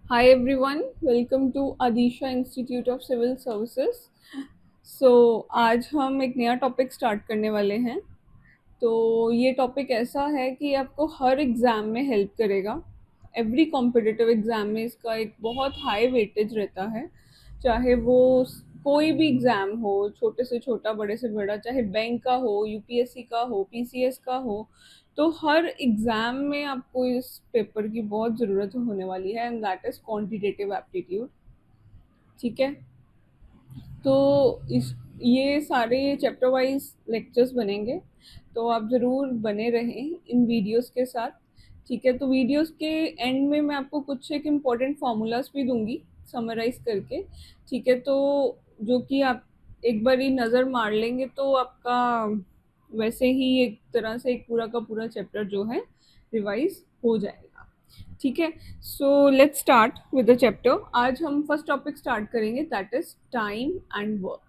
Hi everyone, welcome to Adisha Institute of Civil Services. So आज हम एक नया टॉपिक स्टार्ट करने वाले हैं। तो ये टॉपिक ऐसा है कि आपको हर एग्ज़ाम में हेल्प करेगा। एवरी कॉम्पिटिटिव एग्ज़ाम में इसका एक बहुत हाई वेटेज रहता है, चाहे वो कोई भी एग्ज़ाम हो, छोटे से छोटा, बड़े से बड़ा, चाहे बैंक का हो, यूपीएससी का हो, पीसीएस का हो। तो हर एग्ज़ाम में आपको इस पेपर की बहुत ज़रूरत होने वाली है and that is quantitative aptitude. ठीक है, तो इस ये सारे चैप्टर वाइज लेक्चर्स बनेंगे, तो आप ज़रूर बने रहें इन वीडियोस के साथ। ठीक है, तो वीडियोस के एंड में मैं आपको कुछ एक इम्पॉर्टेंट फार्मूलाज भी दूंगी समराइज करके। ठीक है, तो जो कि आप एक बार ही नज़र मार लेंगे तो आपका वैसे ही एक तरह से एक पूरा का पूरा चैप्टर जो है रिवाइज हो जाएगा। ठीक है, so let's start with the chapter. आज हम फर्स्ट टॉपिक स्टार्ट करेंगे, that is time and work.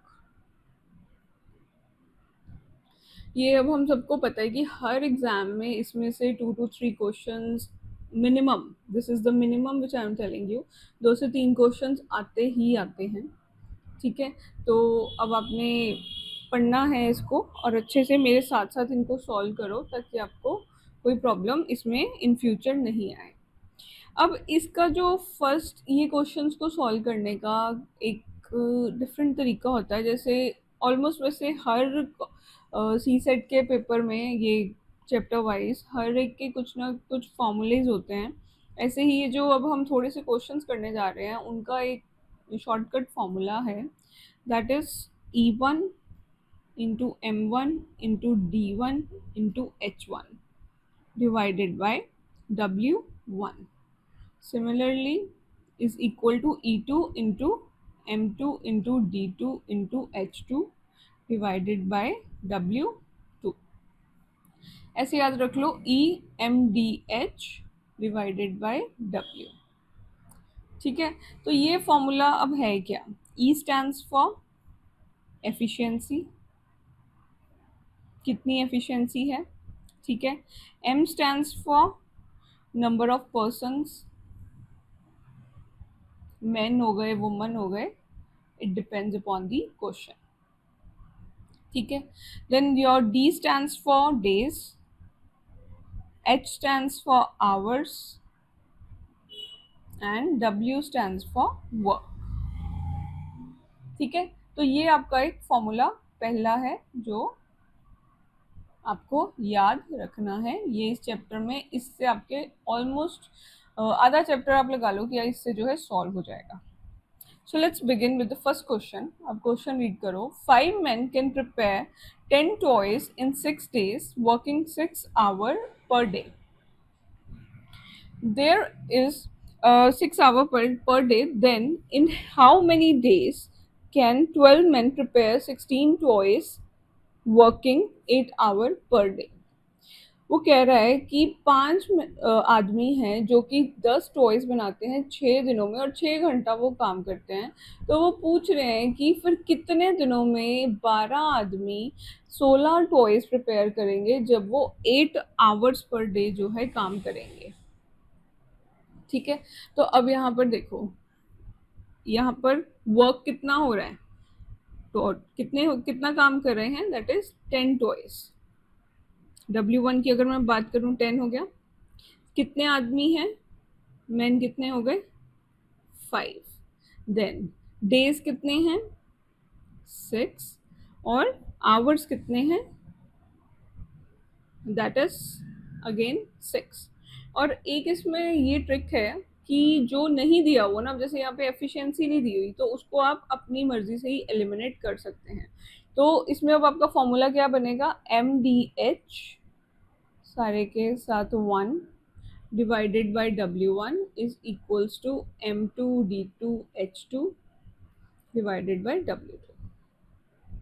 ये अब हम सबको पता है कि हर एग्जाम में इसमें से 2 to 3 questions minimum, this is the minimum which I am telling you, 2 से 3 क्वेश्चंस आते ही आते हैं। ठीक है, तो अब आपने पढ़ना है इसको और अच्छे से मेरे साथ साथ इनको सॉल्व करो ताकि आपको कोई प्रॉब्लम इसमें इन फ्यूचर नहीं आए। अब इसका जो फर्स्ट ये क्वेश्चंस को सॉल्व करने का एक डिफरेंट तरीका होता है, जैसे ऑलमोस्ट वैसे हर सी सेट के पेपर में ये चैप्टर वाइज हर एक के कुछ ना कुछ फॉर्मूलेज होते हैं। ऐसे ही ये जो अब हम थोड़े से क्वेश्चंस करने जा रहे हैं उनका एक शॉर्टकट फॉर्मूला है, that is E1 into M1 into D1 into H1 divided by W1 similarly is equal to E2 into M2 into D2 into H2 divided by W2। ऐसे याद रख लो, EMDH डिवाइडेड बाय W। ठीक है, तो ये formula अब है क्या? E स्टैंड्स फॉर एफिशिएंसी, कितनी एफिशिएंसी है। ठीक है, M stands for number of persons, man हो गए, वुमन हो गए, it depends upon the question. ठीक है, then your D stands for days, H stands for hours and W stands for work. ठीक है, तो ये आपका एक फॉर्मूला पहला है जो आपको याद रखना है। ये इस चैप्टर में, इससे आपके ऑलमोस्ट आधा चैप्टर आप लगा लो कि इससे जो है सॉल्व हो जाएगा। So let's begin with the first question. अब क्वेश्चन रीड करो। 5 men can prepare 10 toys in 6 days, working 6 hours per day. There is 6 hours per day. Then, in how many days can 12 men prepare 16 toys, working 8 hours per day? वो कह रहा है कि 5 आदमी हैं जो कि 10 टॉयज बनाते हैं 6 दिनों में और 6 घंटा वो काम करते हैं। तो वो पूछ रहे हैं कि फिर कितने दिनों में 12 आदमी 16 टॉयज प्रिपेयर करेंगे जब वो 8 आवर्स पर डे जो है काम करेंगे। ठीक है, तो अब यहाँ पर देखो, यहाँ पर वर्क कितना हो रहा है, तो कितना काम कर रहे हैं, दैट इज 10 टॉयज। W1 की अगर मैं बात करूँ 10 हो गया। कितने आदमी हैं, मैन कितने हो गए, 5। देन डेज कितने हैं, 6, और आवर्स कितने हैं, दैट इज अगेन 6। और एक इसमें ये ट्रिक है कि जो नहीं दिया हुआ ना, जैसे यहाँ पे एफिशिएंसी नहीं दी हुई, तो उसको आप अपनी मर्जी से ही एलिमिनेट कर सकते हैं। तो इसमें अब आपका फॉर्मूला क्या बनेगा, MDH सारे के साथ 1 divided by W1 is equals to M2D2H2 divided by W2।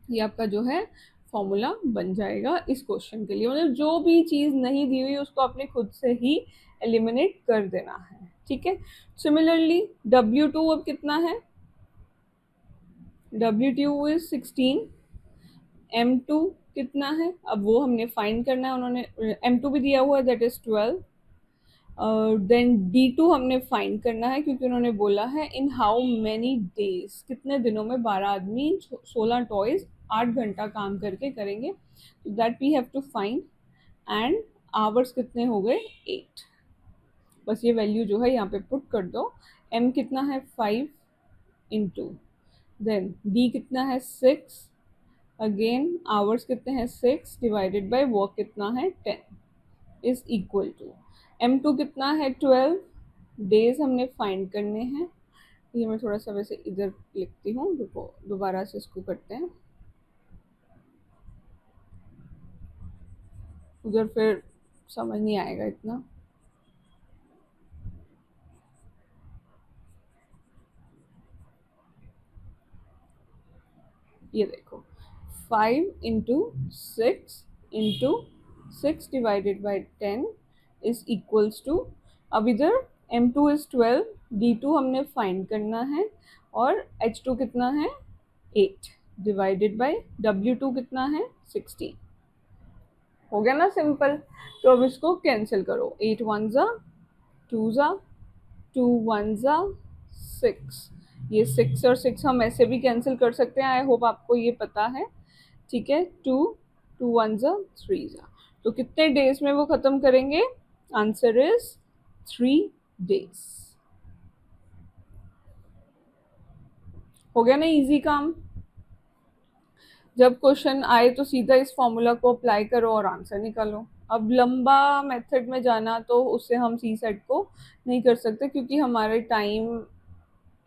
ये आपका जो है फॉर्मूला बन जाएगा इस क्वेश्चन के लिए। मतलब जो भी चीज़ नहीं दी हुई उसको आपने खुद से ही एलिमिनेट कर देना है। ठीक है, सिमिलरली W2 अब कितना है, W2 इज 16। M2 कितना है, अब वो हमने फाइंड करना है, उन्होंने M2 भी दिया हुआ है, दैट इज 12। देन D2 हमने फाइंड करना है क्योंकि उन्होंने बोला है इन हाउ मैनी डेज, कितने दिनों में 12 आदमी 16 टॉयज 8 घंटा काम करके करेंगे, तो that we have to find. And hours कितने हो गए 8। बस ये वैल्यू जो है यहाँ पे पुट कर दो। M कितना है 5 इंटू, देन D कितना है 6, अगेन आवर्स कितने हैं 6 डिवाइडेड बाय वर्क कितना है 10 इज इक्वल टू M2 कितना है 12, डेज हमने फाइंड करने हैं। ये मैं थोड़ा सा वैसे इधर लिखती हूँ, रुको दोबारा से इसको करते हैं, उधर फिर समझ नहीं आएगा इतना। ये देखो 5 into 6 divided by 10 is equals to, अब इधर M2 इज 12, D2 हमने फाइंड करना है और H2 कितना है 8 डिवाइडेड बाई W2 कितना है 16। हो गया ना सिंपल। तो अब इसको कैंसिल करो, 8 1 जा 2 जा 2 1 जा 6, ये 6 और 6 हम ऐसे भी कैंसिल कर सकते हैं, आई होप आपको ये पता है। ठीक है, 2 2 1 जा 3 जा, तो कितने डेज में वो खत्म करेंगे, आंसर इज 3 डेज। हो गया ना इजी काम। जब क्वेश्चन आए तो सीधा इस फॉर्मूला को अप्लाई करो और आंसर निकालो। अब लंबा मेथड में जाना तो उससे हम सी सेट को नहीं कर सकते क्योंकि हमारे टाइम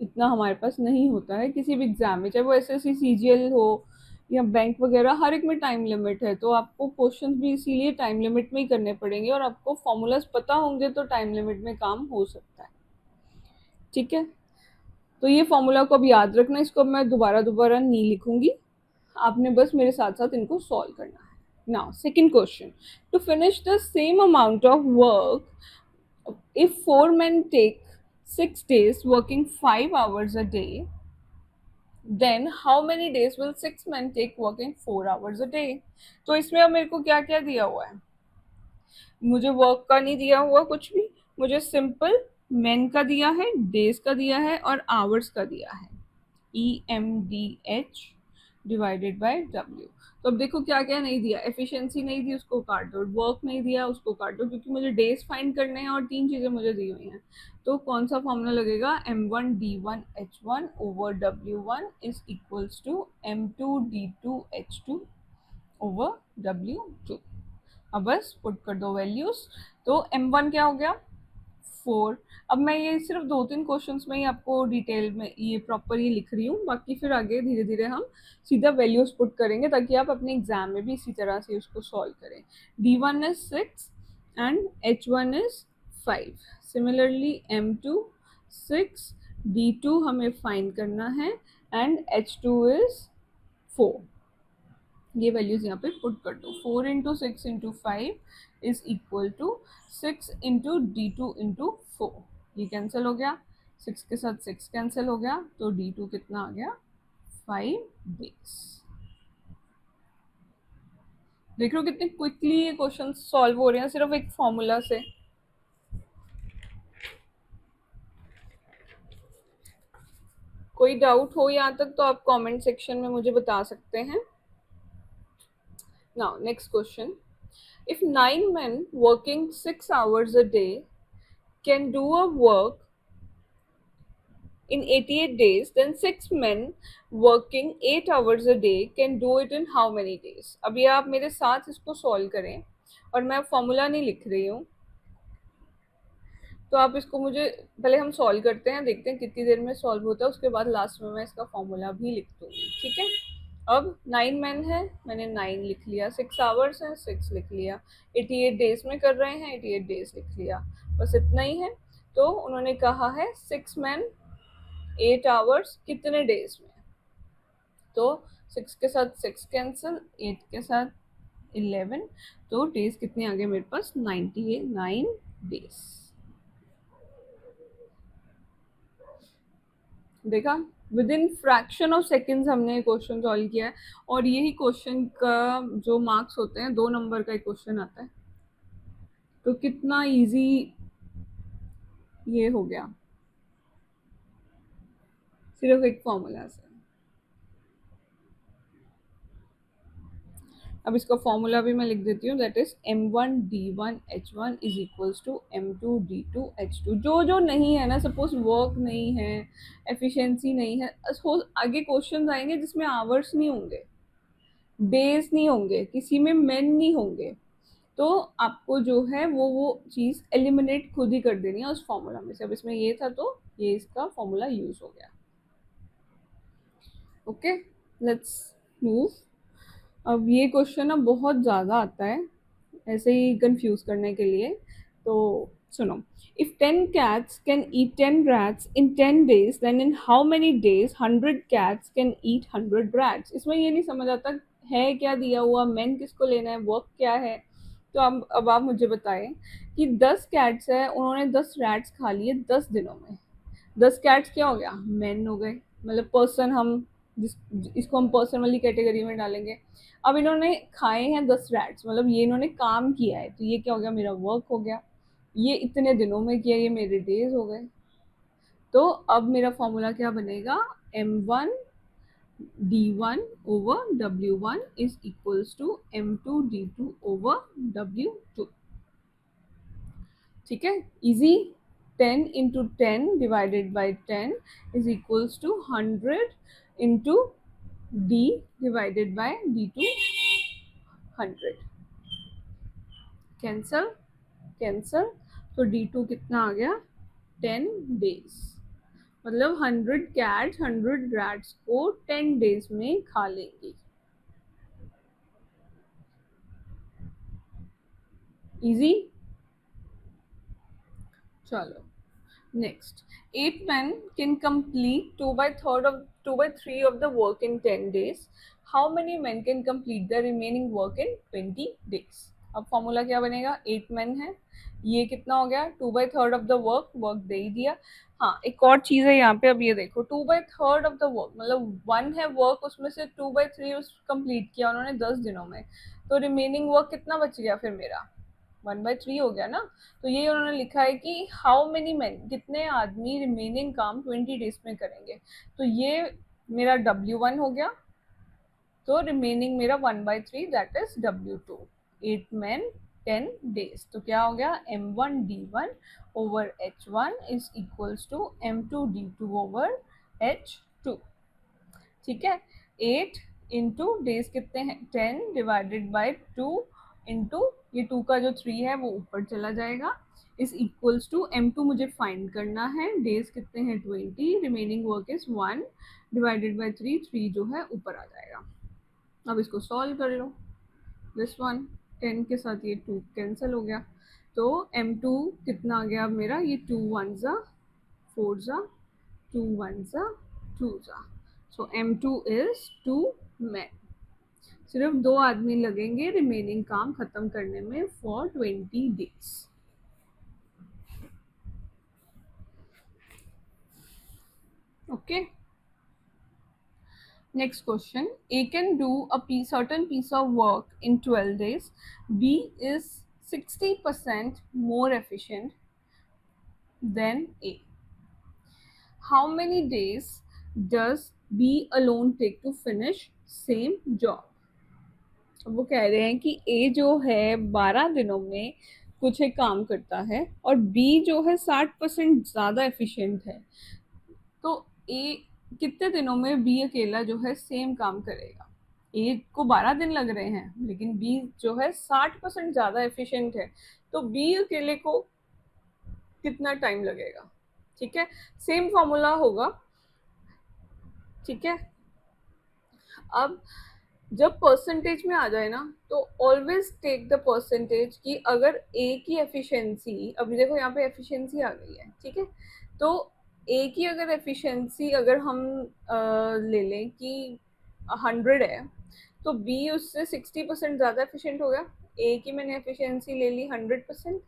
इतना हमारे पास नहीं होता है किसी भी एग्जाम में, चाहे वो एसएससी सीजीएल हो या बैंक वगैरह, हर एक में टाइम लिमिट है। तो आपको क्वेश्चन भी इसीलिए टाइम लिमिट में ही करने पड़ेंगे और आपको फॉर्मूलाज पता होंगे तो टाइम लिमिट में काम हो सकता है। ठीक है, तो ये फॉर्मूला को अब याद रखना, इसको मैं दोबारा दोबारा नहीं लिखूंगी, आपने बस मेरे साथ साथ इनको सॉल्व करना है। Now second question, to finish the same amount of work if 4 men take 6 days working 5 hours a day, then how many days will 6 men take working 4 hours a day? तो इसमें अब मेरे को क्या क्या दिया हुआ है, मुझे वर्क का नहीं दिया हुआ कुछ भी, मुझे सिंपल मेन का दिया है, डेज का दिया है और आवर्स का दिया है, EMDH डिवाइडेड बाय W। तो अब देखो क्या क्या नहीं दिया, एफिशिएंसी नहीं दी उसको काट दो, वर्क नहीं दिया उसको काट दो, क्योंकि मुझे डेज फाइंड करने हैं और 3 चीज़ें मुझे दी हुई हैं। तो कौन सा फॉर्मूला लगेगा, M1D1H1 over W1 is equals to M2D2H2 over W2। अब बस पुट कर दो वैल्यूज। तो M1 क्या हो गया 4। अब मैं ये सिर्फ 2-3 क्वेश्चंस में ही आपको डिटेल में ये प्रॉपर ही लिख रही हूँ, बाकी फिर आगे धीरे धीरे हम सीधा वैल्यूज पुट करेंगे ताकि आप अपने एग्जाम में भी इसी तरह से उसको सॉल्व करें। D1 is 6 and H1 is 5, similarly M2 6, D2 हमें फाइंड करना है एंड H2 इज 4। ये वैल्यूज यहाँ पे पुट कर दो, 4 into 6 into 5 is equal to 6 into D2 into 4, ये कैंसिल हो गया, 6 के साथ 6 कैंसिल हो गया, तो D2 कितना आ गया 5 डेज। देख रहे हो कितने क्विकली ये क्वेश्चन सॉल्व हो रहे हैं सिर्फ एक फॉर्मूला से। कोई डाउट हो यहाँ तक तो आप कमेंट सेक्शन में मुझे बता सकते हैं। Now next question, if 9 men working 6 hours a day can do a work in 88 days, then 6 men working 8 hours a day can do it in how many days? अभी आप मेरे साथ इसको सॉल्व करें और मैं फॉर्मूला नहीं लिख रही हूँ, तो आप इसको मुझे पहले हम सॉल्व करते हैं, देखते हैं कितनी देर में सॉल्व होता है, उसके बाद लास्ट में मैं इसका फॉर्मूला भी लिख दूंगी। ठीक है, अब 9 मैन है, मैंने 9 लिख लिया, 6 आवर्स है 6 लिख लिया, 88 डेज में कर रहे हैं 88 डेज लिख लिया, बस इतना ही है। तो उन्होंने कहा है 6 मैन 8 आवर्स कितने डेज में, तो 6 के साथ 6 कैंसिल, 8 के साथ 11, तो डेज कितने आ गए मेरे पास 99 डेज। देखा, with in fraction of seconds हमने क्वेश्चन सॉल्व किया है, और यही क्वेश्चन का जो मार्क्स होते हैं 2 नंबर का एक क्वेश्चन आता है, तो कितना इजी ये हो गया सिर्फ एक फॉर्मूला से। अब इसका फॉर्मूला भी मैं लिख देती हूँ, that is m1d1h1 is equals to m2d2h2। जो जो नहीं है ना, सपोज वर्क नहीं है, एफिशिएंसी नहीं है, सपोज आगे क्वेश्चन आएंगे जिसमें आवर्स नहीं होंगे, डेज नहीं होंगे, किसी में मेन नहीं होंगे, तो आपको जो है वो चीज एलिमिनेट खुद ही कर देनी है उस फॉर्मूला में से। अब इसमें ये था तो ये इसका फॉर्मूला यूज हो गया। Okay, let's move. अब ये क्वेश्चन ना बहुत ज़्यादा आता है ऐसे ही कंफ्यूज करने के लिए, तो सुनो। If 10 cats can eat 10 rats in 10 days, then in how many days 100 cats can eat 100 rats? इसमें ये नहीं समझ आता है क्या दिया हुआ, मैन किसको लेना है, वर्क क्या है। तो अब आप मुझे बताएं कि 10 कैट्स है, उन्होंने 10 रैट्स खा लिए 10 दिनों में। 10 कैट्स क्या हो गया, मैन हो गए, मतलब पर्सन, हम जिस इसको हम पर्सन वाली कैटेगरी में डालेंगे। अब इन्होंने खाए हैं 10 रैट्स, मतलब ये इन्होंने काम किया है, तो ये क्या हो गया, मेरा वर्क हो गया। ये इतने दिनों में किया, ये मेरे डेज हो गए। तो अब मेरा फॉर्मूला क्या बनेगा, m1 d1 over w1 is equals to m2 d2 over w2। ठीक है, easy. 10 into 10 divided by 10 is equals to 100 into d divided by d2 100। Cancel cancel, तो d2 कितना आ गया, 10 डेज। मतलब 100 कैट्स 100 रैट्स को 10 डेज में खा लेंगी। इजी। चलो next, 8 men can complete 2/3 of the work in 10 days. How many men can complete the remaining work in 20 days? अब फॉर्मूला क्या बनेगा, 8 men है, ये कितना हो गया, 2/3 ऑफ द वर्क, वर्क दे ही दिया। हाँ, एक और चीज है यहाँ पे, अब ये देखो 2/3 ऑफ द वर्क, मतलब 1 है वर्क, उसमें से 2/3 कंप्लीट किया उन्होंने 10 दिनों में, तो रिमेनिंग वर्क कितना बच गया फिर मेरा, 1/3 हो गया ना। तो ये उन्होंने लिखा है कि हाउ मेनी मैन, कितने आदमी रिमेनिंग काम 20 डेज में करेंगे, तो ये मेरा W1 हो गया, तो रिमेनिंग मेरा 1/3 that is W2। 8 man 10 days, तो क्या हो गया, m1d1 over h1 is equals to m2d2 over h2। ठीक है, 8 इंटू डेज कितने हैं 10 डिवाइडेड बाई 2 इंटू ये 2 का जो 3 है वो ऊपर चला जाएगा, इज इक्वल्स टू m2 मुझे फाइंड करना है, डेज कितने हैं 20, remaining work is 1 divided by 3 जो है ऊपर आ जाएगा। अब इसको सॉल्व कर लो, दिस वन 10 के साथ ये 2 कैंसिल हो गया, तो m2 कितना आ गया अब मेरा, ये 2 1 जा 4 जा 2 1 जा 2 जा, सो m2 इज 2 men। सिर्फ 2 आदमी लगेंगे रिमेनिंग काम खत्म करने में for 20 days. Okay, next question, A can do a certain piece of work in 12 days. B is 60% more efficient than A. How many days does B alone take to finish same job? वो कह रहे हैं कि ए जो है 12 दिनों में कुछ एक काम करता है और बी जो है 60% ज्यादा एफिशिएंट है, तो ए कितने दिनों में बी अकेला जो है सेम काम करेगा। ए को 12 दिन लग रहे हैं लेकिन बी जो है 60% ज्यादा एफिशिएंट है, तो बी अकेले को कितना टाइम लगेगा। ठीक है, सेम फॉर्मूला होगा। ठीक है, अब जब परसेंटेज में आ जाए ना, तो ऑलवेज टेक द परसेंटेज कि अगर ए की एफिशिएंसी, अभी देखो यहाँ पे एफिशिएंसी आ गई है, ठीक है, तो ए की अगर एफिशिएंसी अगर हम ले लें कि 100 है, तो बी उससे 60% ज़्यादा एफिशिएंट हो गया। ए की मैंने एफिशिएंसी ले ली 100%,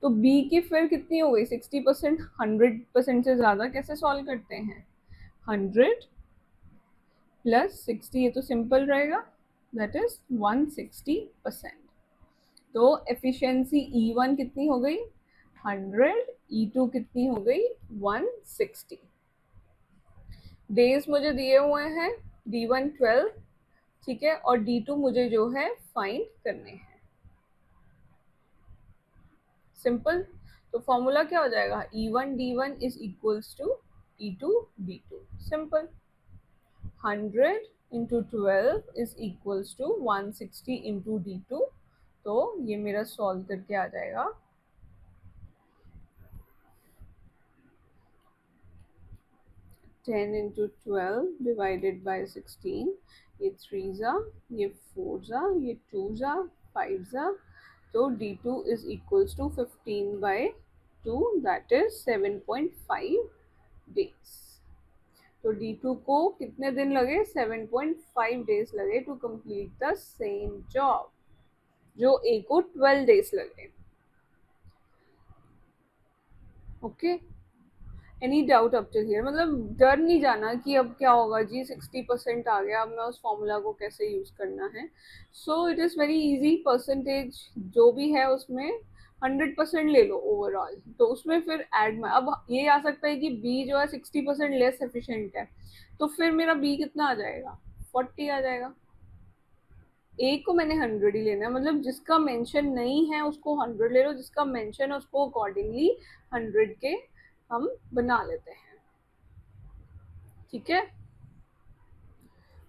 तो बी की फिर कितनी हो गई 60%, 100% से ज़्यादा कैसे सॉल्व करते हैं, 100 प्लस 60, ये तो सिंपल रहेगा, दैट इज 160%। तो एफिशिएंसी E1 कितनी हो गई, 100, E2 कितनी हो गई 160। डेज मुझे दिए हुए हैं D1 12, ठीक है, और D2 मुझे जो है फाइंड करने हैं। सिंपल। तो फॉर्मूला क्या हो जाएगा, E1 D1 is equals to E2 D2। Simple. 100 into 12 is equals to 160 into D2। तो ये मेरा सॉल्व करके आ जाएगा 10 इंटू 12 डिवाइडेड बाई 16। ये 3 ज़ा, ये 4 ज़ा, ये 2 ज़ा, 5 ज़ा। तो D2 is equals to 15/2, that is 7.5 days. तो D2 को कितने दिन लगे, 7.5 डेज लगे to complete the same job, जो A को 12 डेज लगे। Okay, any doubt up till here? मतलब डर नहीं जाना कि अब क्या होगा जी, 60% आ गया, अब मैं उस फॉर्मूला को कैसे यूज करना है। So it is very easy. Percentage जो भी है उसमें 100% ले लो ओवरऑल, तो उसमें फिर ऐड में अब ये आ सकता है कि बी जो है 60% लेस एफिशिएंट है, तो फिर मेरा बी कितना आ जाएगा, 40 आ जाएगा। ए को मैंने 100 ही लेना है, मतलब जिसका मेंशन नहीं है उसको 100 ले लो, जिसका मेंशन है उसको अकॉर्डिंगली 100 के हम बना लेते हैं। ठीक है,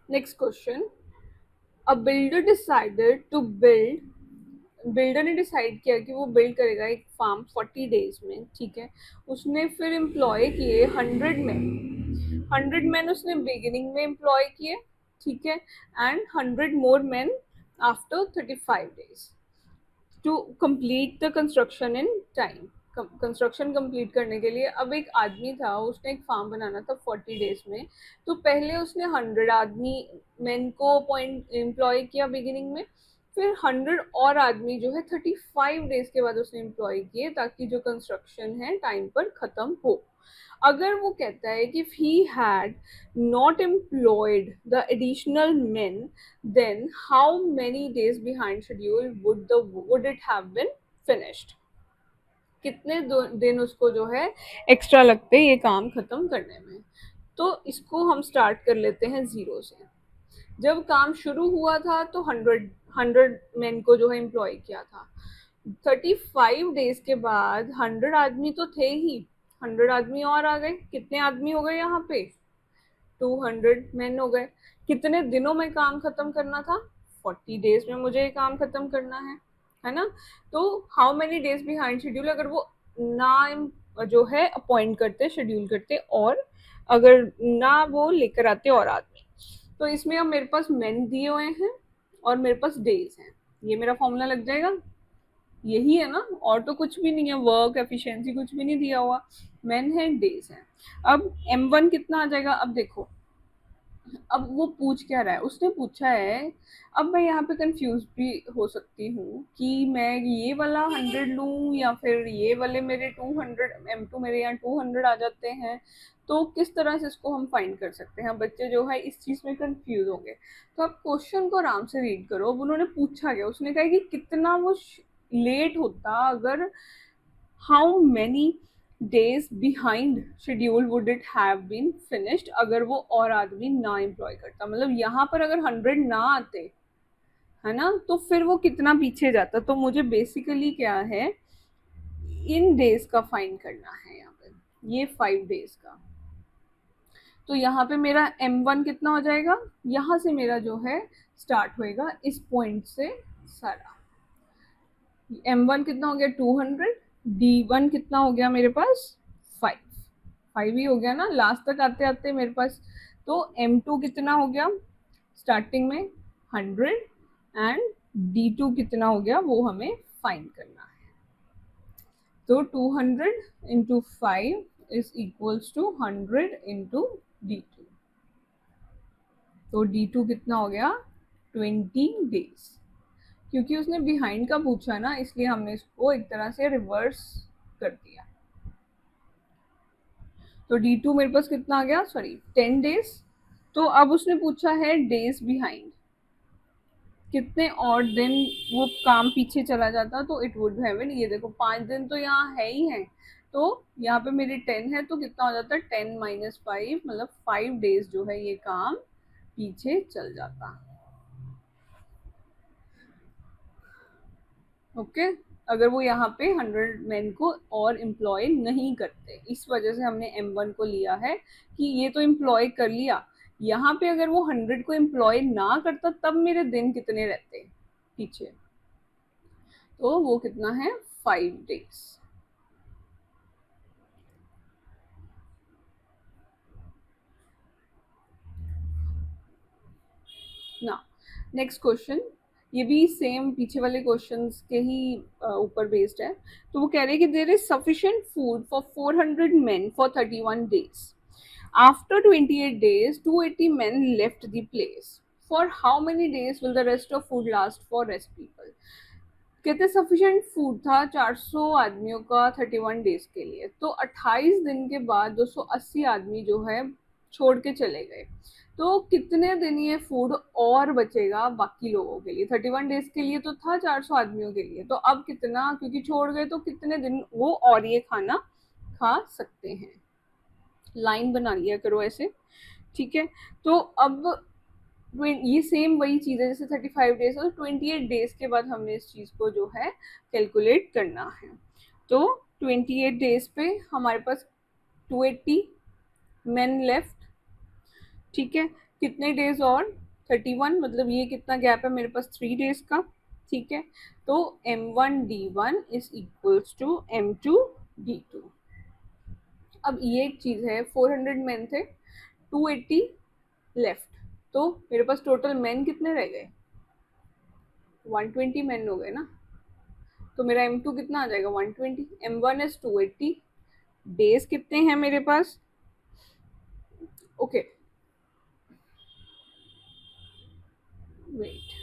next question. A builder decided to builder ने डिसाइड किया कि वो बिल्ड करेगा एक फार्म 40 डेज में। ठीक है, उसने फिर एम्प्लॉय किए 100 मैन उसने बिगिनिंग में एम्प्लॉय किए, ठीक है, and 100 more men after 35 days to complete the construction in time. Construction complete करने के लिए अब एक आदमी था, उसने एक फार्म बनाना था 40 डेज में, तो पहले उसने 100 आदमी मैन को अपॉइंट एम्प्लॉय किया बिगिनिंग में, फिर 100 और आदमी जो है 35 डेज के बाद उसने एम्प्लॉय किए, ताकि जो कंस्ट्रक्शन है टाइम पर खत्म हो। अगर वो कहता है कि if he had not employed the additional men, then how many days behind schedule would it have been finished? कितने दिन उसको जो है एक्स्ट्रा लगते ये काम खत्म करने में। तो इसको हम स्टार्ट कर लेते हैं जीरो से। जब काम शुरू हुआ था तो 100 मैन को जो है एम्प्लॉय किया था। 35 डेज के बाद 100 आदमी तो थे ही, 100 आदमी और आ गए। कितने आदमी हो गए यहाँ पे, 200 मैन हो गए। कितने दिनों में काम खत्म करना था, 40 डेज में मुझे ये काम खत्म करना है ना। तो how many days behind schedule, अगर वो ना जो है अपॉइंट करते, शेड्यूल करते, और अगर ना वो लेकर आते और आदमी, तो इसमें अब मेरे पास मेन दिए हुए हैं और मेरे पास डेज हैं, ये मेरा फॉर्मूला लग जाएगा। यही है ना, और तो कुछ भी नहीं है, वर्क एफिशिएंसी कुछ भी नहीं दिया हुआ, मेन है डेज है। अब M1 कितना आ जाएगा, अब देखो, अब वो पूछ क्या रहा है, उसने पूछा है। अब मैं यहाँ पे कंफ्यूज भी हो सकती हूँ कि मैं ये वाला 100 लूँ या फिर ये वाले मेरे 200, M2 मेरे यहाँ 200 आ जाते हैं, तो किस तरह से इसको हम फाइंड कर सकते हैं। बच्चे जो है इस चीज़ में कंफ्यूज होंगे। तो आप क्वेश्चन को आराम से रीड करो। अब उन्होंने पूछा क्या, उसने कहा कि कितना वो लेट होता, अगर how many days behind schedule would it have been finished, अगर वो और आदमी ना एम्प्लॉय करता। मतलब यहाँ पर अगर 100 ना आते, है ना, तो फिर वो कितना पीछे जाता। तो मुझे बेसिकली क्या है, इन डेज का फाइंड करना है यहाँ पे, ये 5 डेज का। तो यहाँ पे मेरा M1 कितना हो जाएगा, यहाँ से मेरा जो है स्टार्ट होएगा इस पॉइंट से सारा। M1 कितना हो गया 200, D1 कितना हो गया मेरे पास 5, 5 ही हो गया ना लास्ट तक आते आते मेरे पास। तो M2 कितना हो गया स्टार्टिंग में 100, एंड D2 कितना हो गया वो हमें फाइंड करना है। तो 200 into 5 is equals to 100 into D2। तो D2 कितना हो गया 20 डेज। क्योंकि उसने बिहाइंड का पूछा ना, इसलिए हमने इसको एक तरह से रिवर्स कर दिया। तो D2 मेरे पास कितना आ गया, सॉरी 10 डेज। तो अब उसने पूछा है डेज बिहाइंड, कितने और दिन वो काम पीछे चला जाता तो इट वुड हैव बीन, ये देखो 5 दिन तो यहाँ है ही है, तो यहाँ पे मेरी 10 है, तो कितना हो जाता है 10 - 5, मतलब 5 डेज जो है ये काम पीछे चल जाता। ओके, अगर वो यहाँ पे 100 मैन को और एम्प्लॉय नहीं करते, इस वजह से हमने M1 को लिया है कि ये तो एम्प्लॉय कर लिया। यहाँ पे अगर वो 100 को एम्प्लॉय ना करता तब मेरे दिन कितने रहते पीछे, तो वो कितना है 5 डेज। ना नेक्स्ट क्वेश्चन, ये भी सेम पीछे वाले क्वेश्चंस के ही ऊपर बेस्ड है। तो वो कह रहे हैं कि there is sufficient food for 400 men for 31 days. After 28 days 280 men left the place. For how many days will the rest of food last for rest people? कहते सफिशिएंट फूड था 400 आदमियों का 31 डेज के लिए, तो 28 दिन के बाद 280 आदमी जो है छोड़ के चले गए, तो कितने दिन ये फूड और बचेगा बाकी लोगों के लिए। 31 डेज के लिए तो था 400 आदमियों के लिए, तो अब कितना, क्योंकि छोड़ गए तो कितने दिन वो और ये खाना खा सकते हैं। लाइन बना लिया करो ऐसे, ठीक है। तो अब ये सेम वही चीज़ है जैसे 35 डेज और 28 डेज के बाद हमने इस चीज़ को जो है कैलकुलेट करना है। तो 28 डेज पे हमारे पास 280 मेन लेफ्ट, ठीक है। कितने डेज और 31, मतलब ये कितना गैप है मेरे पास 3 डेज का, ठीक है। तो M1D1 is equals to M2D2। अब ये एक चीज़ है, 400 मेन थे, 280 लेफ्ट, तो मेरे पास टोटल मेन कितने रह गए 120 मेन हो गए ना, तो मेरा M2 कितना आ जाएगा 120। M1 इज 280, डेज कितने हैं मेरे पास, ओके वेट,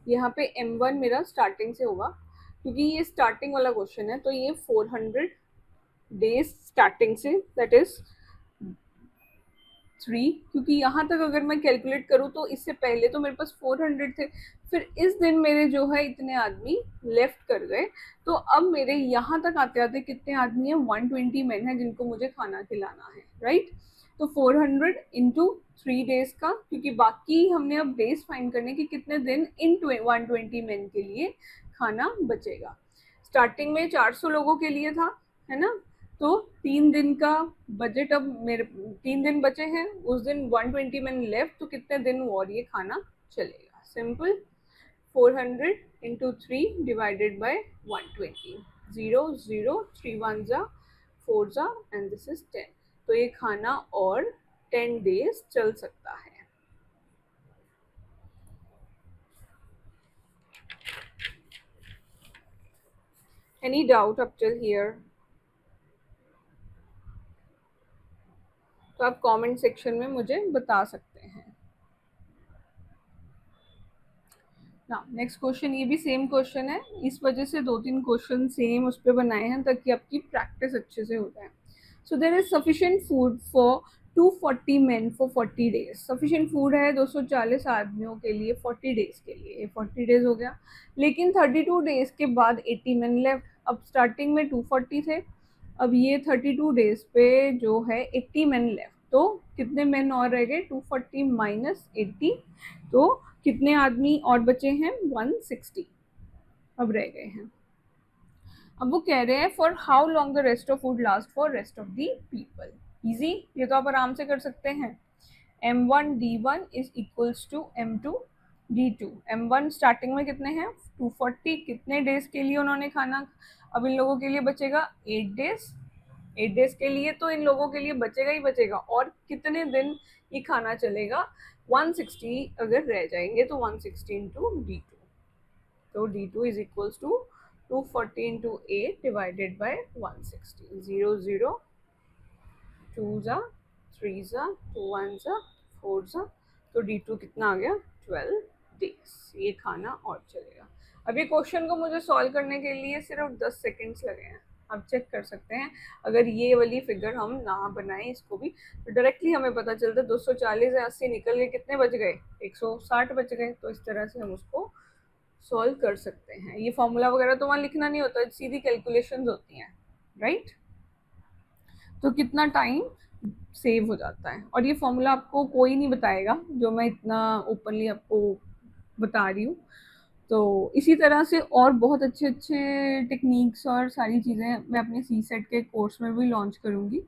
यहाँ पे M1 मेरा स्टार्टिंग से होगा, क्योंकि ये स्टार्टिंग वाला क्वेश्चन है, तो ये 400 डेज स्टार्टिंग से, दैट इज 3, क्योंकि यहाँ तक अगर मैं कैलकुलेट करूँ तो इससे पहले तो मेरे पास 400 थे, फिर इस दिन मेरे जो है इतने आदमी लेफ्ट कर गए, तो अब मेरे यहाँ तक आते आते कितने आदमी हैं 120 मेन है जिनको मुझे खाना खिलाना है, राइट। तो 400 इंटू 3 डेज का, क्योंकि बाकी हमने अब डेज फाइंड करने कि कितने दिन इन 120 मेन के लिए खाना बचेगा। स्टार्टिंग में 400 लोगों के लिए था, है ना, तो 3 दिन का बजट, अब मेरे 3 दिन बचे हैं, उस दिन 120 मैंने लेफ्ट, तो कितने दिन और ये खाना चलेगा। सिंपल, 400 इंटू 3 डिवाइडेड बाय 120, 0 0 3 1 जा 4 जा एंड दिस इज 10, तो ये खाना और 10 डेज चल सकता है। Any doubt up till here? तो आप कमेंट सेक्शन में मुझे बता सकते हैं ना। नेक्स्ट क्वेश्चन, ये भी सेम क्वेश्चन है, इस वजह से 2-3 क्वेश्चन सेम उस पर बनाए हैं ताकि आपकी प्रैक्टिस अच्छे से हो जाए। So there is sufficient food for 240 men for 40 days. Sufficient food है 240 आदमियों के लिए 40 डेज के लिए, ये 40 डेज हो गया, लेकिन 32 डेज के बाद 80 मेन लेफ्ट। अब स्टार्टिंग में 240 थे, अब ये 32 डेज पे जो है 80 मेन लेफ्ट, तो कितने मेन और रह गए 240 माइनस 80, तो कितने आदमी और बचे हैं 160 अब रह गए हैं। अब वो कह रहे हैं for how long the rest of food last for rest of the people. Easy, ये तो आप आराम से कर सकते हैं। M1D1 is equals to M2D2। M1 starting में कितने हैं 240, कितने डेज के लिए उन्होंने खाना, अब इन लोगों के लिए बचेगा 8 डेज, 8 डेज के लिए तो इन लोगों के लिए बचेगा ही बचेगा, और कितने दिन ये खाना चलेगा 160 अगर रह जाएंगे, तो 160 इंटू D2, तो D2 is equals to 240 into 8 divided by 160, 0 0 2 जा 3 जा 2 1 जा 4 जा, तो D2 कितना आ गया 12 डेज, ये खाना और चलेगा। अब ये क्वेश्चन को मुझे सॉल्व करने के लिए सिर्फ 10 सेकेंड्स लगे हैं, आप चेक कर सकते हैं। अगर ये वाली फिगर हम ना बनाएं इसको भी, तो डायरेक्टली हमें पता चलता है 240 या 80 निकल के कितने बच गए, 160 बच गए। तो इस तरह से हम उसको सॉल्व कर सकते हैं। ये फॉर्मूला वगैरह तो वहाँ लिखना नहीं होता, सीधी कैलकुलेशंस होती हैं, राइट। तो कितना टाइम सेव हो जाता है, और ये फॉर्मूला आपको कोई नहीं बताएगा जो मैं इतना ओपनली आपको बता रही हूँ। तो इसी तरह से और बहुत अच्छे अच्छे टेक्निक्स और सारी चीज़ें मैं अपने सी सेट के कोर्स में भी लॉन्च करूँगी।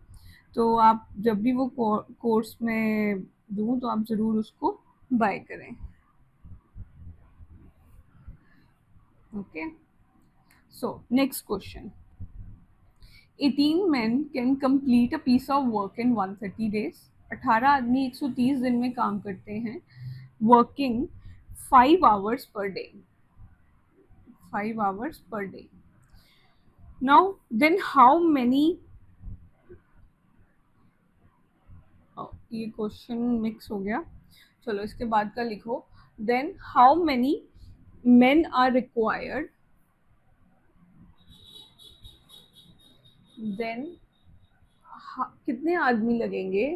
तो आप जब भी वो कोर्स में दूँ तो आप ज़रूर उसको बाय करें। Okay, so next question, 18 men can complete a piece of work in 130 days. 18 आदमी 130 दिन में काम करते हैं, working 5 hours per day. 5 hours per day. Now, then how many? ये क्वेश्चन मिक्स हो गया, चलो इसके बाद का लिखो। Then how many men are required? Then कितने आदमी लगेंगे?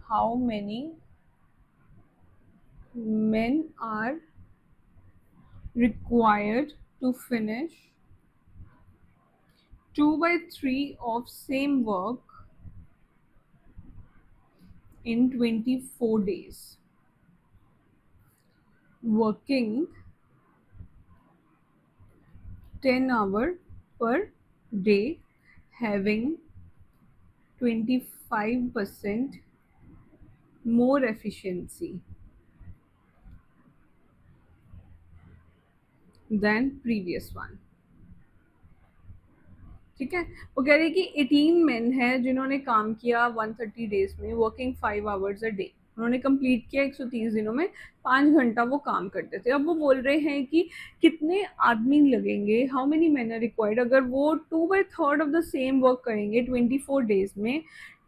How many men are required to finish 2/3 of same work in 24 days, working 10 hours per day, having 25% more efficiency than previous one. ठीक है, वो कह रही है कि 18 मेन है जिन्होंने काम किया 130 डेज में, वर्किंग 5 आवर्स अ डे। उन्होंने कंप्लीट किया 130 दिनों में, 5 घंटा वो काम करते थे। अब वो बोल रहे हैं कि कितने आदमी लगेंगे, how many man are required, अगर वो 2/3 ऑफ द सेम वर्क करेंगे 24 डेज में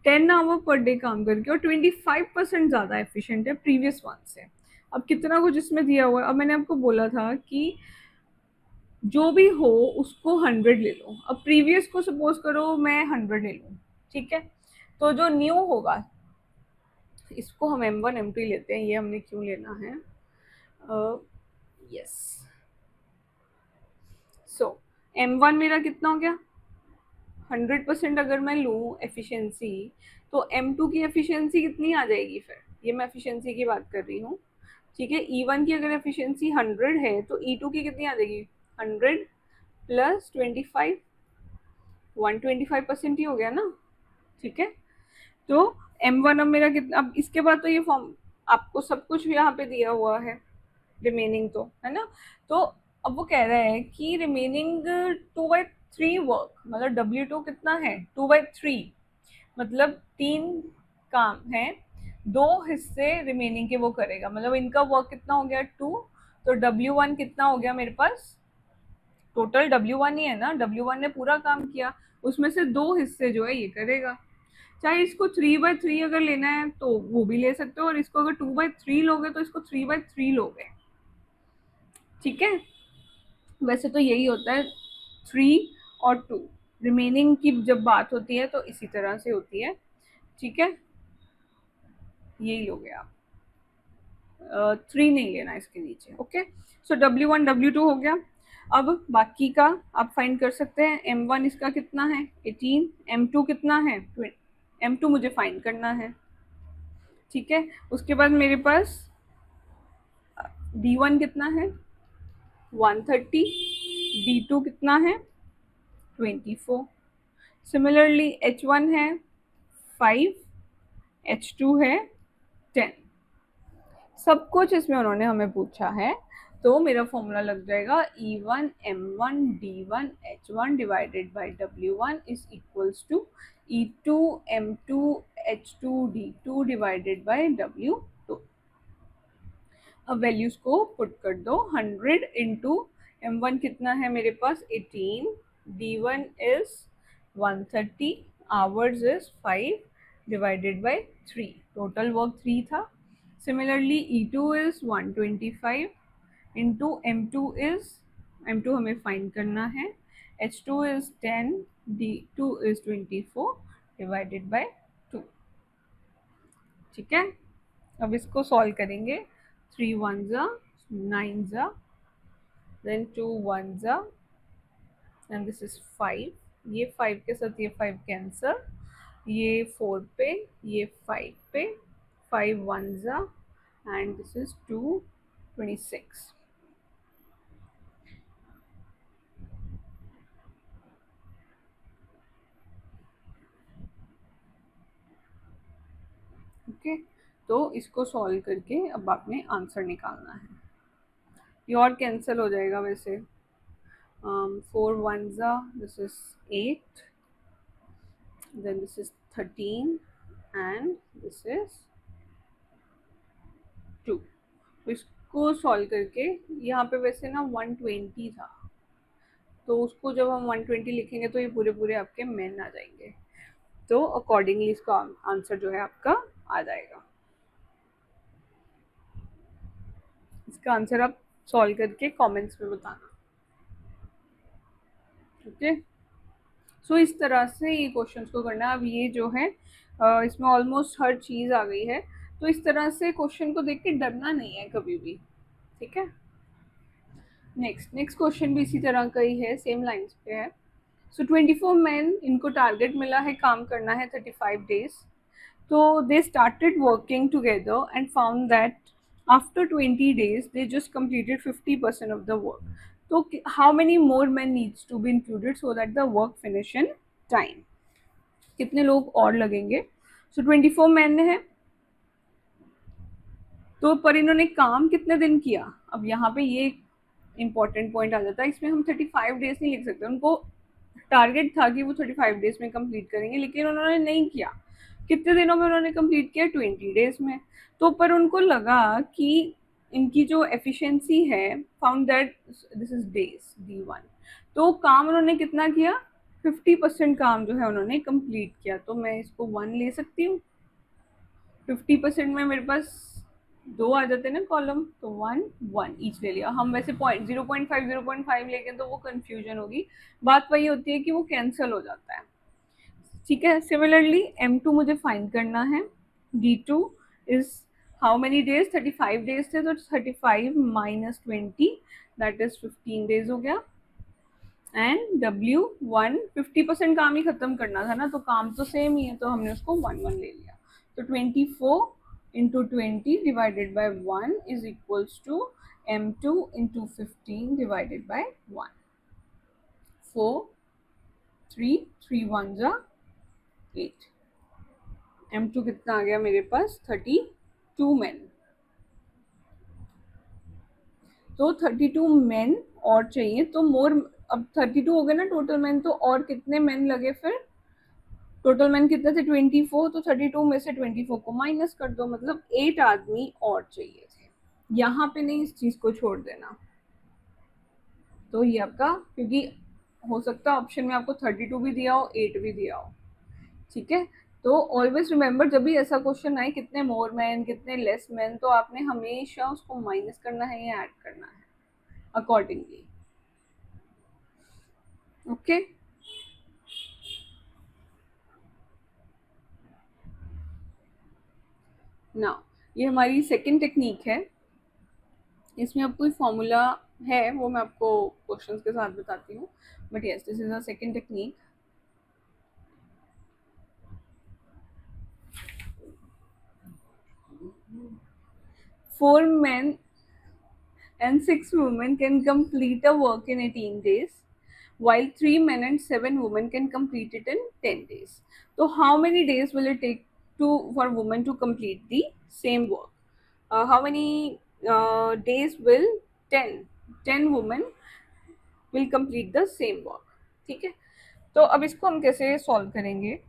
10 आवर पर डे काम करके, और 25% ज़्यादा एफिशिएंट है प्रीवियस वन से। अब कितना कुछ इसमें दिया हुआ है। अब मैंने आपको बोला था कि जो भी हो उसको 100 ले लो। अब प्रीवियस को सपोज करो मैं 100 ले लूँ, ठीक है। तो जो न्यू होगा इसको हम M1 M2 लेते हैं, ये हमने क्यों लेना है, यस। सो M1 मेरा कितना हो गया, 100% अगर मैं लूँ एफिशिएंसी, तो M2 की एफिशिएंसी कितनी आ जाएगी फिर, ये मैं एफिशिएंसी की बात कर रही हूँ, ठीक है। E1 की अगर एफिशिएंसी 100 है तो E2 की कितनी आ जाएगी, 100 प्लस 25, 125% ही हो गया ना, ठीक है। तो M1 अब मेरा कितना, अब इसके बाद तो ये फॉर्म आपको सब कुछ यहाँ पे दिया हुआ है, रिमेनिंग तो है ना। तो अब वो कह रहा है कि रिमेनिंग 2/3 वर्क, मतलब W2 कितना है 2/3, मतलब 3 काम है, 2 हिस्से रिमेनिंग के वो करेगा, मतलब इनका वर्क कितना हो गया 2, तो W1 कितना हो गया मेरे पास, टोटल W1 ही है ना, W1 ने पूरा काम किया, उसमें से 2 हिस्से जो है ये करेगा। चाहे इसको 3/3 अगर लेना है तो वो भी ले सकते हो, और इसको अगर 2/3 लोगे तो इसको 3/3 लोगे, ठीक है। वैसे तो यही होता है 3 और 2, रिमेनिंग की जब बात होती है तो इसी तरह से होती है, ठीक है। यही लोगे आप, 3 नहीं लेना इसके नीचे, ओके। सो W1 W2 हो गया। अब बाकी का आप फाइंड कर सकते हैं। M1 इसका कितना है 18, M2 कितना है, M2 मुझे फाइंड करना है, ठीक है। उसके बाद मेरे पास D1 कितना है 130, D2 कितना है 24, सिमिलरली H1 है 5, H2 है 10, सब कुछ इसमें उन्होंने हमें पूछा है। तो मेरा फॉर्मूला लग जाएगा E1 M1 D1 H1 divided by W1 is equals to E2 M2 H2 D2 divided by W2। अब वैल्यूज को पुट कर दो, 100 इंटू M1 कितना है मेरे पास 18, D1 is 130, hours is 5 divided by 3, total work 3 था। Similarly E2 is 125 into M2 is, M2 हमें find करना है, H2 is 10 D2 is 24 divided by 2। ठीक है, अब इसको सॉल्व करेंगे। 3 1 जा 9 जा, देन 2 1 जा, एंड दिस इज 5। ये 5 के साथ ये 5 कैंसर, ये 4 पे, ये 5 पे, 5 1 जा, एंड दिस इज 2 26। ओके, तो इसको सॉल्व करके अब आपने आंसर निकालना है। ये और कैंसिल हो जाएगा वैसे। 4 1 जा, this is 8, then this is 13 and this is 2। इसको सॉल्व करके यहाँ पे वैसे ना 120 था, तो उसको जब हम 120 लिखेंगे तो ये पूरे पूरे आपके मेन आ जाएंगे, तो अकॉर्डिंगली इसका आंसर जो है आपका आ जाएगा। इसका आंसर आप सॉल्व करके कमेंट्स में बताना। ओके, सो इस तरह से ये क्वेश्चंस को करना। अब ये जो है इसमें ऑलमोस्ट हर चीज़ आ गई है, तो इस तरह से क्वेश्चन को देख के डरना नहीं है कभी भी। ठीक है, नेक्स्ट क्वेश्चन भी इसी तरह का ही है, सेम लाइन्स पे है। सो 24 मैन, इनको टारगेट मिला है, काम करना है 35 डेज। तो they started working together and found that after 20 days they just completed 50% of the work. तो how many more men needs to be included so that the work finish in time? कितने लोग और लगेंगे? सो 24 man है, तो पर इन्होंने काम कितने दिन किया? अब यहाँ पे ये इंपॉर्टेंट पॉइंट आ जाता है, इसमें हम 35 डेज नहीं लिख सकते। उनको टारगेट था कि वो 35 डेज में कंप्लीट करेंगे, लेकिन उन्होंने नहीं किया। कितने दिनों में उन्होंने कंप्लीट किया? 20 डेज में। तो पर उनको लगा कि इनकी जो एफिशिएंसी है, found that this is days D1, तो काम उन्होंने कितना किया? 50% काम जो है उन्होंने कंप्लीट किया। तो मैं इसको 1 ले सकती हूँ। 50% में मेरे पास 2 आ जाते हैं ना कॉलम, तो 1 1 ईच ले लिया। हम वैसे 0.5 लेके तो वो कंफ्यूजन होगी, बात वही होती है कि वो कैंसिल हो जाता है। ठीक है, सिमिलरली M2 मुझे फाइंड करना है। D2 is how many days? 35 days थे, तो 35 माइनस 20 दैट इज 15 डेज हो गया। एंड W1 50% काम ही खत्म करना था ना, तो काम तो सेम ही है, तो हमने उसको 1 1 ले लिया। तो 24 into 20 divided by 1 is equals to M2 into 15 divided by 1। 4 3 3 1 जा 8। M2 कितना आ गया मेरे पास? 32 मैन। तो 32 मैन और चाहिए, तो मोर, अब 32 हो गए ना टोटल मैन, तो और कितने मैन लगे फिर? टोटल मैन कितने थे? 24, तो 32 में से 24 को माइनस कर दो, मतलब 8 आदमी और चाहिए थे। यहाँ पे नहीं इस चीज को छोड़ देना। तो ये आपका, क्योंकि हो सकता है ऑप्शन में आपको 32 भी दिया हो, 8 भी दिया हो। ठीक है, तो ऑलवेज रिमेंबर, जब भी ऐसा क्वेश्चन आए कितने मोर मैन कितने लेस मैन, तो आपने हमेशा उसको माइनस करना है या ऐड करना है अकॉर्डिंगली। ओके, नाउ ये हमारी सेकंड टेक्निक है। इसमें अब कोई फॉर्मूला है, वो मैं आपको क्वेश्चंस के साथ बताती हूँ, but yes this is a second technique. 4 men and 6 women can complete a work in 18 days, while 3 men and 7 women can complete it in 10 days. So how many days will it take for women to complete the same work? How many days will 10 women will complete the same work? ठीक है, तो अब इसको हम कैसे solve करेंगे?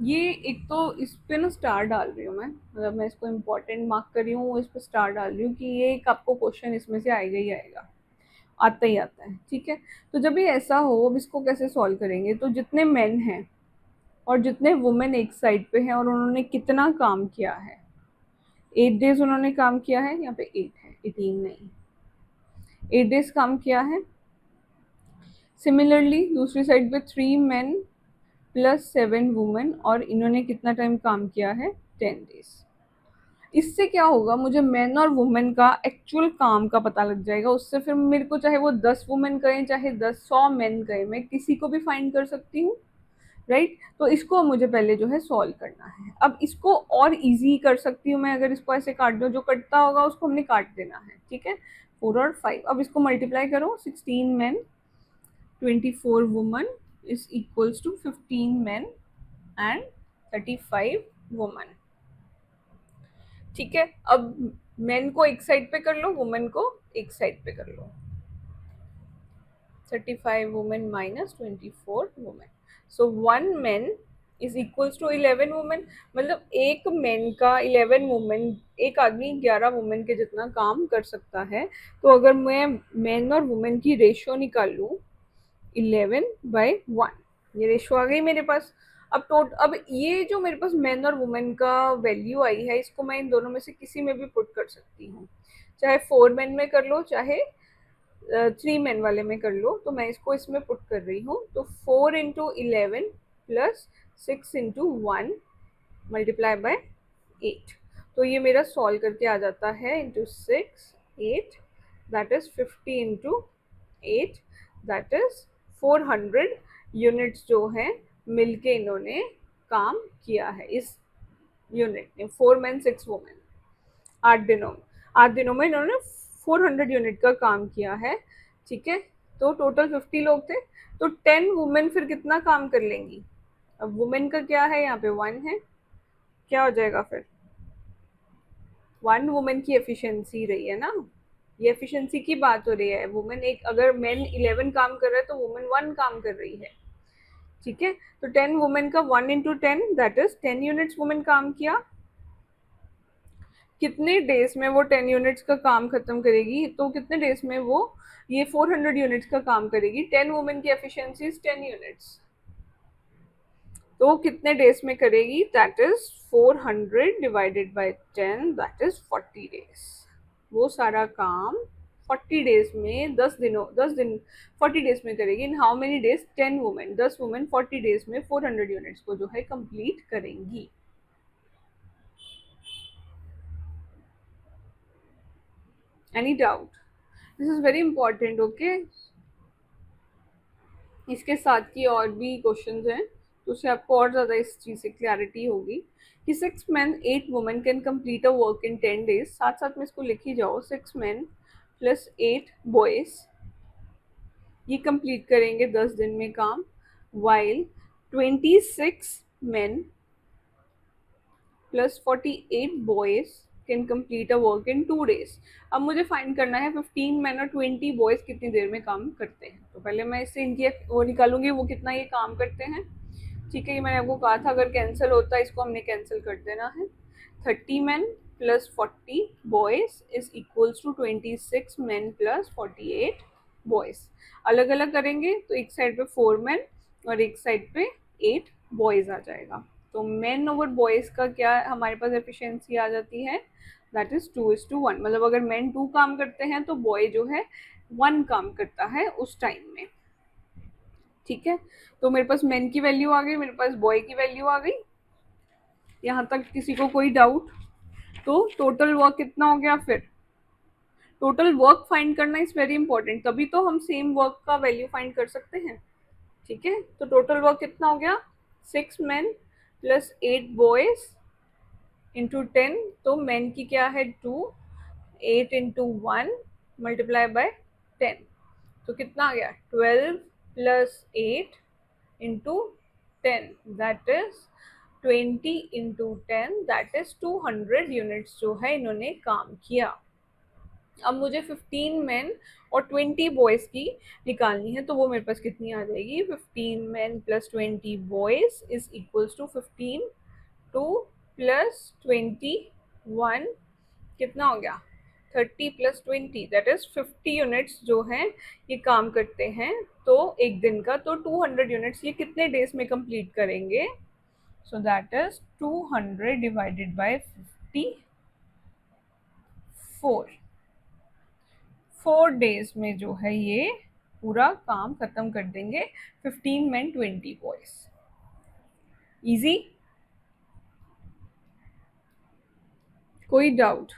ये एक तो इस पे ना स्टार डाल रही हूँ मैं, मतलब मैं इसको इम्पोर्टेंट मार्क कर रही हूँ, इस पे स्टार डाल रही हूँ कि ये एक आपको क्वेश्चन इसमें से आएगा ही आएगा, आता ही आता है। ठीक है, तो जब ये ऐसा हो, अब इसको कैसे सॉल्व करेंगे? तो जितने मेन हैं और जितने वुमेन एक साइड पे हैं और उन्होंने कितना काम किया है, 8 डेज उन्होंने काम किया है, यहाँ पे 8 है, 18 नहीं, 8 डेज काम किया है। सिमिलरली दूसरी साइड पे 3 मेन प्लस 7 वुमेन, और इन्होंने कितना टाइम काम किया है, 10 डेज। इससे क्या होगा, मुझे मैन और वुमेन का एक्चुअल काम का पता लग जाएगा। उससे फिर मेरे को चाहे वो 10 वुमेन कहें चाहे 100 मैन कहें, मैं किसी को भी फाइंड कर सकती हूँ, राइट। तो इसको मुझे पहले जो है सॉल्व करना है। अब इसको और इजी कर सकती हूँ मैं, अगर इसको ऐसे काट दो, जो कटता होगा उसको हमने काट देना है, ठीक है। 4 और 5, अब इसको मल्टीप्लाई करो, 16 man 24 woman is equals to 15 man and 35 woman, ठीक है। अब मेन को एक साइड पे कर लो, वुमेन को एक साइड पे कर लो। 35 women minus 24 women, so 1 man is equals to 11 women. मतलब एक मैन का 11 वुमेन, एक आदमी 11 वुमेन के जितना काम कर सकता है। तो अगर मैं मैन और वुमेन की रेशियो निकाल लूँ 11/1, ये रेशियो आ गई मेरे पास। अब ये जो मेरे पास मैन और वुमेन का वैल्यू आई है, इसको मैं इन दोनों में से किसी में भी पुट कर सकती हूँ, चाहे 4 मैन में कर लो चाहे 3 मैन वाले में कर लो। तो मैं इसको इसमें पुट कर रही हूँ, तो 4 into 11 plus 6 into 1 multiply by 8। तो ये मेरा सॉल्व करके आ जाता है into 6 8, that is 50 into 8, that is 400 units जो है मिलके इन्होंने काम किया है इस यूनिट ने। 4 मैन 6 वुमेन, 8 दिनों में इन्होंने 400 यूनिट का काम किया है, ठीक है। तो टोटल 50 लोग थे, तो 10 वुमेन फिर कितना काम कर लेंगी। अब वुमेन का क्या है, यहाँ पे 1 है, क्या हो जाएगा फिर, 1 वुमेन की एफिशिएंसी रही है ना, ये एफिशिएंसी की बात हो रही है। वुमेन एक, अगर मैन 11 काम कर रहा है तो वुमेन 1 काम कर रही है, ठीक है। तो 10 वुमेन का 1 into 10 that is 10 units women काम किया। कितने डेज में वो 10 यूनिट्स का काम खत्म करेगी, तो कितने डेज में वो ये 400 यूनिट्स का काम करेगी। 10 वुमेन की एफिशिएंसी इज 10 यूनिट्स, तो कितने डेज में करेगी, that is 400 divided by 10, that is 40 days. वो सारा काम 40 डेज में, 10 दिन 40 डेज में करेगी। In how many days, 10 women, 10 women 40 days में 400 यूनिट्स को जो है कंप्लीट करेंगी। Any doubt, this is very important, okay. इसके साथ की और भी क्वेश्चंस हैं, तो उससे आपको और ज़्यादा इस चीज़ से क्लैरिटी होगी कि 6 man 8 women can complete a work in 10 days. साथ साथ में इसको लिख ही जाओ, 6 मैन प्लस 8 बॉयज़ ये कंप्लीट करेंगे 10 दिन में काम, while 26 man plus 48 boys can complete a work in 2 days. अब मुझे फाइंड करना है 15 मैन और 20 बॉयज कितनी देर में काम करते हैं। तो पहले मैं इससे इनकी वो निकालूंगी, वो कितना ये काम करते हैं, ठीक है। ये मैंने आपको कहा था अगर कैंसिल होता है इसको हमने कैंसिल कर देना है। 30 man plus 40 boys is equals to 26 man plus 48 boys. अलग अलग करेंगे तो एक साइड पे 4 मैन और एक साइड पे 8 बॉयज आ जाएगा। तो मैन ओवर बॉयज का क्या हमारे पास एफिशिएंसी आ जाती है, दैट इज 2:1। मतलब अगर मैन 2 काम करते हैं तो बॉय जो है 1 काम करता है उस टाइम में, ठीक है। तो मेरे पास मैन की वैल्यू आ गई, मेरे पास बॉय की वैल्यू आ गई। यहाँ तक किसी को कोई डाउट? तो टोटल वर्क कितना हो गया, फिर टोटल वर्क फाइंड करना इज वेरी इंपॉर्टेंट, तभी तो हम सेम वर्क का वैल्यू फाइंड कर सकते हैं, ठीक है। तो टोटल वर्क कितना हो गया, 6 मैन प्लस 8 बॉयज इंटू 10, तो मैन की क्या है 2, 8 इंटू 1 मल्टीप्लाई बाय 10, तो कितना आ गया 12 plus 8 into 10, that is 20 into 10, that is 200 units जो है इन्होंने काम किया। अब मुझे 15 मैन और 20 बॉयज़ की निकालनी है, तो वो मेरे पास कितनी आ जाएगी, 15 man plus 20 boys is equals to 15 2 plus 21, कितना हो गया 30 प्लस 20, दैट इज 50 यूनिट्स जो हैं ये काम करते हैं तो एक दिन का। तो 200 यूनिट्स ये कितने डेज में कंप्लीट करेंगे, so that is 200 divided by 54, 4 days में जो है ये पूरा काम खत्म कर देंगे 15 मैन 20 बॉयज, इजी? कोई डाउट?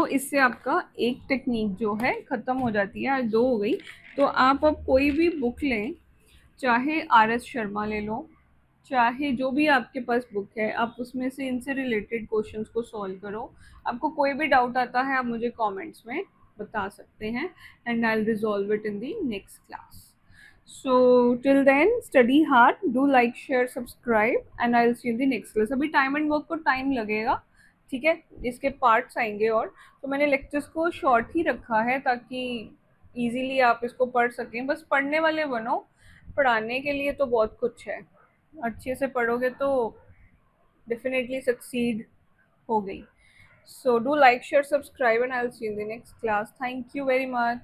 इससे आपका एक टेक्निक जो है खत्म हो जाती है, आज दो हो गई। तो आप अब कोई भी बुक लें, चाहे आर एस शर्मा ले लो, चाहे जो भी आपके पास बुक है, आप उसमें से इनसे रिलेटेड क्वेश्चंस को सॉल्व करो। आपको कोई भी डाउट आता है आप मुझे कमेंट्स में बता सकते हैं, and I will resolve it in the next class. So till then study hard, do like share subscribe, and I will see in the next class. अभी टाइम एंड वर्क को टाइम लगेगा, ठीक है, इसके पार्ट्स आएंगे। और तो मैंने लेक्चर्स को शॉर्ट ही रखा है ताकि इजीली आप इसको पढ़ सकें। बस पढ़ने वाले बनो, पढ़ाने के लिए तो बहुत कुछ है, अच्छे से पढ़ोगे तो डेफिनेटली सक्सीड हो गई। So do like, share, subscribe, and I'll see you in the next class. Thank you very much.